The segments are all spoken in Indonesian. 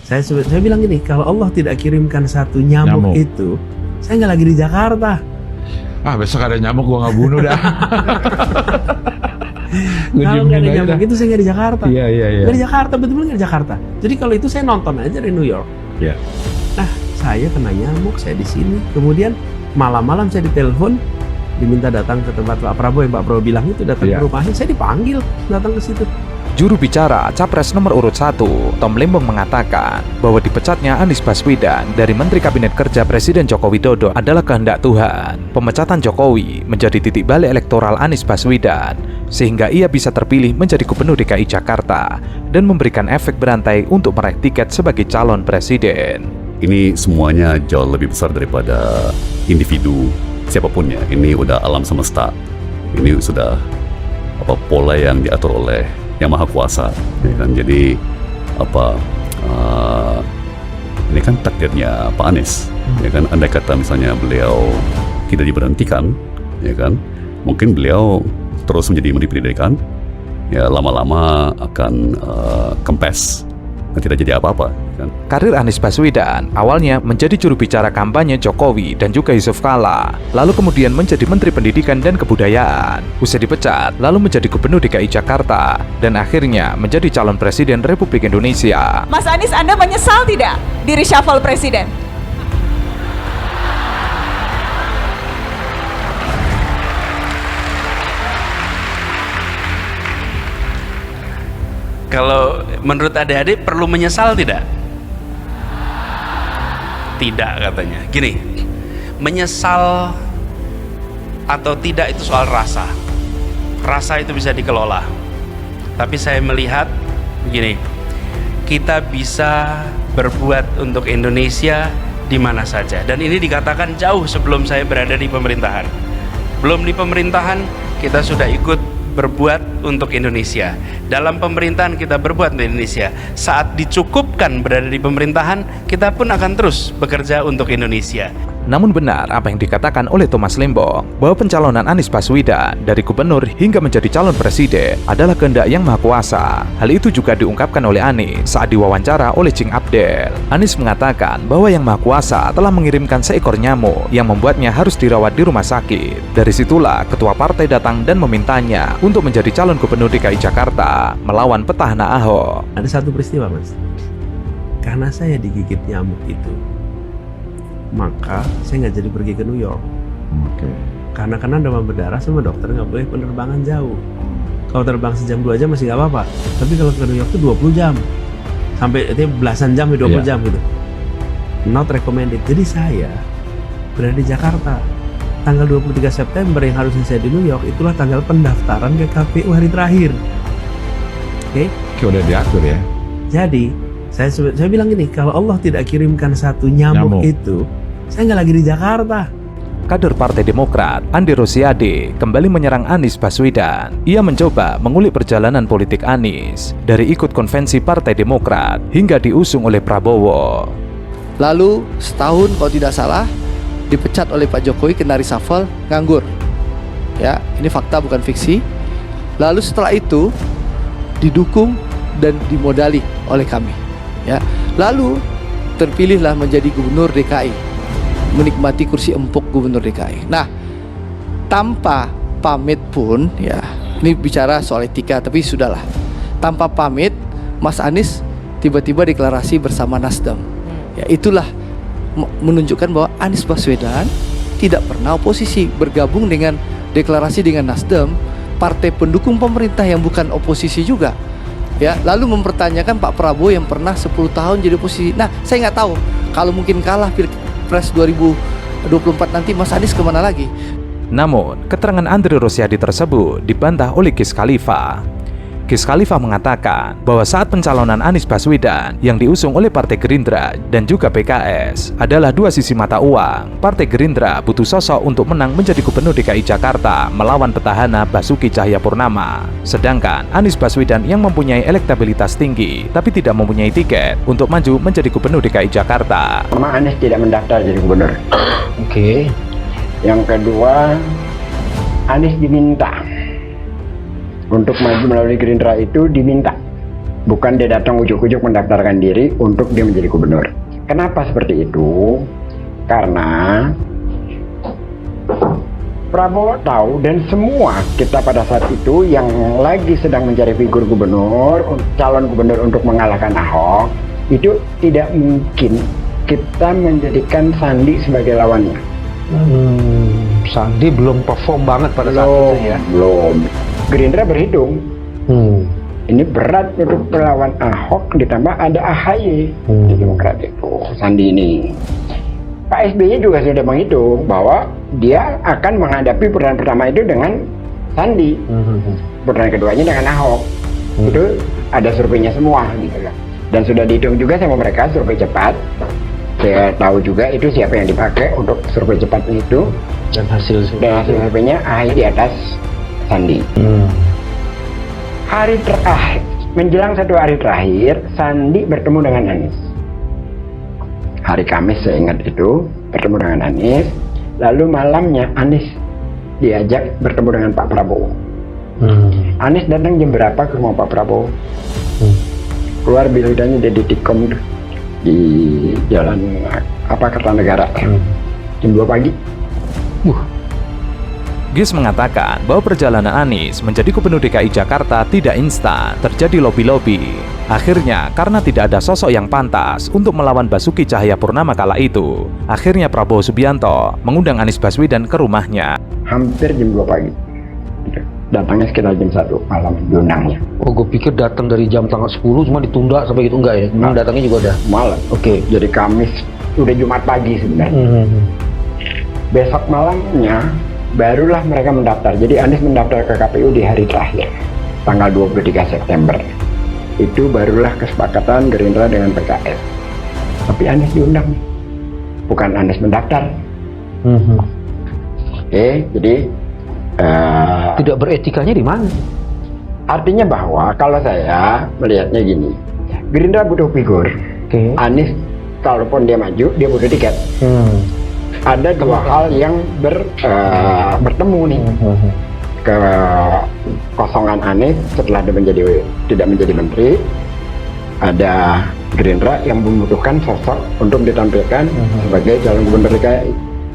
Saya bilang gini, kalau Allah tidak kirimkan satu nyamuk itu, saya nggak lagi di Jakarta. Besok ada nyamuk gua nggak bunuh dah. Kalau nggak ada nyamuk itu saya nggak di Jakarta. Iya. Nggak di Jakarta, betul-betul nggak di Jakarta. Jadi kalau itu saya nonton aja di New York. Iya. Nah, saya kena nyamuk, saya di sini. Kemudian malam-malam saya ditelepon, diminta datang ke tempat Pak Prabowo yang Pak Prabowo bilang itu, datang ke rumahnya. Saya dipanggil datang ke situ. Juru bicara Capres nomor urut 1, Tom Lembong mengatakan bahwa dipecatnya Anies Baswedan dari Menteri Kabinet Kerja Presiden Joko Widodo adalah kehendak Tuhan. Pemecatan Jokowi menjadi titik balik elektoral Anies Baswedan, sehingga ia bisa terpilih menjadi Gubernur DKI Jakarta dan memberikan efek berantai untuk meraih tiket sebagai calon presiden. Ini semuanya jauh lebih besar daripada individu siapapun ya. Ini udah alam semesta. Ini sudah pola yang diatur oleh Yang Maha Kuasa, ya kan? Jadi ini kan takdirnya Pak Anies, ya kan? Andai kata misalnya beliau tidak diberhentikan, ya kan? Mungkin beliau terus menjadi Menteri Pendidikan, ya lama-lama akan kempes, dan tidak jadi apa-apa, kan? Karir Anies Baswedan awalnya menjadi juru bicara kampanye Jokowi dan juga Yusuf Kala, lalu kemudian menjadi Menteri Pendidikan dan Kebudayaan. Usai dipecat, lalu menjadi Gubernur DKI Jakarta, dan akhirnya menjadi calon Presiden Republik Indonesia. Mas Anies, Anda menyesal tidak di reshuffle Presiden? Kalau menurut adik-adik perlu menyesal tidak? Tidak katanya. Gini, menyesal atau tidak itu soal rasa. Rasa itu bisa dikelola. Tapi saya melihat begini, kita bisa berbuat untuk Indonesia di mana saja. Dan ini dikatakan jauh sebelum saya berada di pemerintahan. Belum di pemerintahan, kita sudah ikut berbuat untuk Indonesia. Dalam pemerintahan kita berbuat untuk Indonesia. Saat dicukupkan berada di pemerintahan, kita pun akan terus bekerja untuk Indonesia. Namun benar apa yang dikatakan oleh Thomas Lembong, bahwa pencalonan Anies Baswedan dari gubernur hingga menjadi calon presiden adalah kehendak Yang Maha Kuasa. Hal itu juga diungkapkan oleh Anies saat diwawancara oleh Cing Abdel. Anies mengatakan bahwa Yang Maha Kuasa telah mengirimkan seekor nyamuk yang membuatnya harus dirawat di rumah sakit. Dari situlah ketua partai datang dan memintanya untuk menjadi calon gubernur DKI Jakarta melawan petahana Ahok. Ada satu peristiwa, Mas. Karena saya digigit nyamuk itu, maka saya nggak jadi pergi ke New York. Karena demam berdarah sama dokter nggak boleh penerbangan jauh. Kalau terbang sejam 2 jam masih nggak apa-apa. Tapi kalau ke New York itu 20 jam. Sampai itu belasan jam, 20 jam gitu. Not recommended. Jadi saya berada di Jakarta. Tanggal 23 September yang harusnya saya di New York, itulah tanggal pendaftaran ke KPU hari terakhir. Oke? Udah diatur ya. Jadi saya bilang gini, kalau Allah tidak kirimkan satu nyamuk itu, saya nggak lagi di Jakarta. Kader Partai Demokrat, Andi Rosiade, kembali menyerang Anies Baswedan. Ia mencoba mengulik perjalanan politik Anies, dari ikut konvensi Partai Demokrat hingga diusung oleh Prabowo. Lalu setahun kalau tidak salah, dipecat oleh Pak Jokowi, kena reshuffle, nganggur. Ya, ini fakta bukan fiksi. Lalu setelah itu didukung dan dimodali oleh kami. Ya, lalu terpilihlah menjadi Gubernur DKI, menikmati kursi empuk Gubernur DKI. Nah, tanpa pamit pun, ya, ini bicara soal etika, tapi sudahlah. Tanpa pamit, Mas Anies tiba-tiba deklarasi bersama Nasdem. Ya, itulah menunjukkan bahwa Anies Baswedan tidak pernah oposisi, bergabung dengan deklarasi dengan Nasdem, partai pendukung pemerintah yang bukan oposisi juga. Ya, lalu mempertanyakan Pak Prabowo yang pernah 10 tahun jadi oposisi. Nah, saya nggak tahu kalau mungkin kalah Pilpres 2024 nanti Mas Anies kemana lagi. Namun, keterangan Andre Rosiade tersebut dibantah oleh Kis Khalifa. Kis Khalifa mengatakan bahwa saat pencalonan Anies Baswedan yang diusung oleh Partai Gerindra dan juga PKS adalah dua sisi mata uang. Partai Gerindra butuh sosok untuk menang menjadi Gubernur DKI Jakarta melawan petahana Basuki Cahayapurnama. Sedangkan Anies Baswedan yang mempunyai elektabilitas tinggi tapi tidak mempunyai tiket untuk maju menjadi Gubernur DKI Jakarta. Anies tidak mendaftar jadi gubernur. Oke. Yang kedua, Anies diminta untuk maju melalui Gerindra, itu diminta Bukan dia datang ujuk-ujuk mendaftarkan diri untuk dia menjadi gubernur. Kenapa seperti itu? Karena Prabowo tahu dan semua kita pada saat itu yang lagi sedang mencari figur gubernur, calon gubernur untuk mengalahkan Ahok, itu tidak mungkin kita menjadikan Sandi sebagai lawannya. Sandi belum perform banget pada saat itu ya. Belum. Gerindra berhitung. Ini berat untuk melawan Ahok, ditambah ada AHY di Demokrat itu, Sandi ini. Pak SBY juga sudah menghitung bahwa dia akan menghadapi putaran pertama itu dengan Sandi, putaran keduanya dengan Ahok. Itu ada surveinya semua gitu kan. Dan sudah dihitung juga sama mereka survei cepat. Saya tahu juga itu siapa yang dipakai untuk survei cepat itu. Dan hasil surveinya AHY di atas Sandi. Hari terakhir, menjelang 1 hari terakhir, Sandi bertemu dengan Anies. Hari Kamis saya ingat itu, bertemu dengan Anies. Lalu malamnya Anies diajak bertemu dengan Pak Prabowo. Anies datang jam berapa ke rumah Pak Prabowo? Keluar biludanya dia di Tikom di jalan Kertanegara. Jam 2 pagi. Gis mengatakan bahwa perjalanan Anies menjadi Gubernur DKI Jakarta tidak instan, terjadi lobi-lobi. Akhirnya, karena tidak ada sosok yang pantas untuk melawan Basuki Cahayapurnama kala itu, akhirnya Prabowo Subianto mengundang Anies Baswedan ke rumahnya. Hampir jam 2 pagi. Datangnya sekitar jam 1 malam diundangnya. Oh, gue pikir datang dari jam tanggal 10 cuma ditunda sampai gitu, enggak ya? Memang datangnya juga udah malam. Oke. Jadi Kamis, udah Jumat pagi sebenarnya. Besok malamnya barulah mereka mendaftar. Jadi Anies mendaftar ke KPU di hari terakhir, tanggal 23 September. Itu barulah kesepakatan Gerindra dengan PKS. Tapi Anies diundang, bukan Anies mendaftar. Oke, jadi tidak beretikanya di mana? Artinya bahwa kalau saya melihatnya gini, Gerindra butuh figur. Anies kalaupun dia maju, dia butuh tiket. Ada dua hal yang bertemu nih. Kekosongan Anies setelah dia tidak menjadi menteri, ada Gerindra yang membutuhkan sosok untuk ditampilkan sebagai calon gubernur DKI.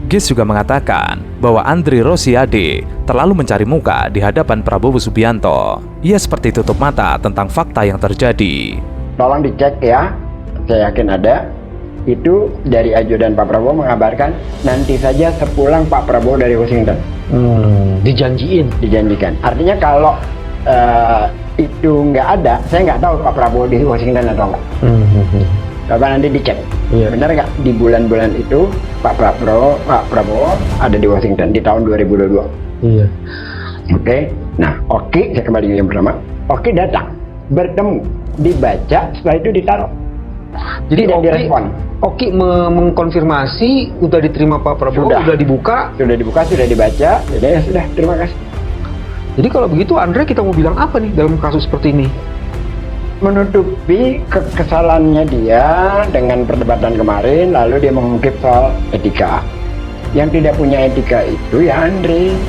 Gis juga mengatakan bahwa Andri Rosiade terlalu mencari muka di hadapan Prabowo Subianto. Ia seperti tutup mata tentang fakta yang terjadi. Tolong dicek ya, saya yakin ada. Itu dari ajudan Pak Prabowo mengabarkan nanti saja sepulang Pak Prabowo dari Washington. Dijanjikan. Artinya kalau itu nggak ada, saya nggak tahu Pak Prabowo di Washington atau enggak. Coba nanti dicek. Benar nggak di bulan-bulan itu Pak Prabowo ada di Washington di tahun 2022. Oke. Nah, Oki, saya kembali yang pertama. Oki datang, bertemu, dibaca, setelah itu ditaruh. Jadi Oki mengkonfirmasi udah diterima Pak Prabowo, sudah dibuka, sudah dibaca, jadi ya sudah, terima kasih. Jadi kalau begitu Andre, kita mau bilang apa nih dalam kasus seperti ini? Menutupi kesalahannya dia dengan perdebatan kemarin, lalu dia mengungkip soal etika. Yang tidak punya etika itu ya Andre.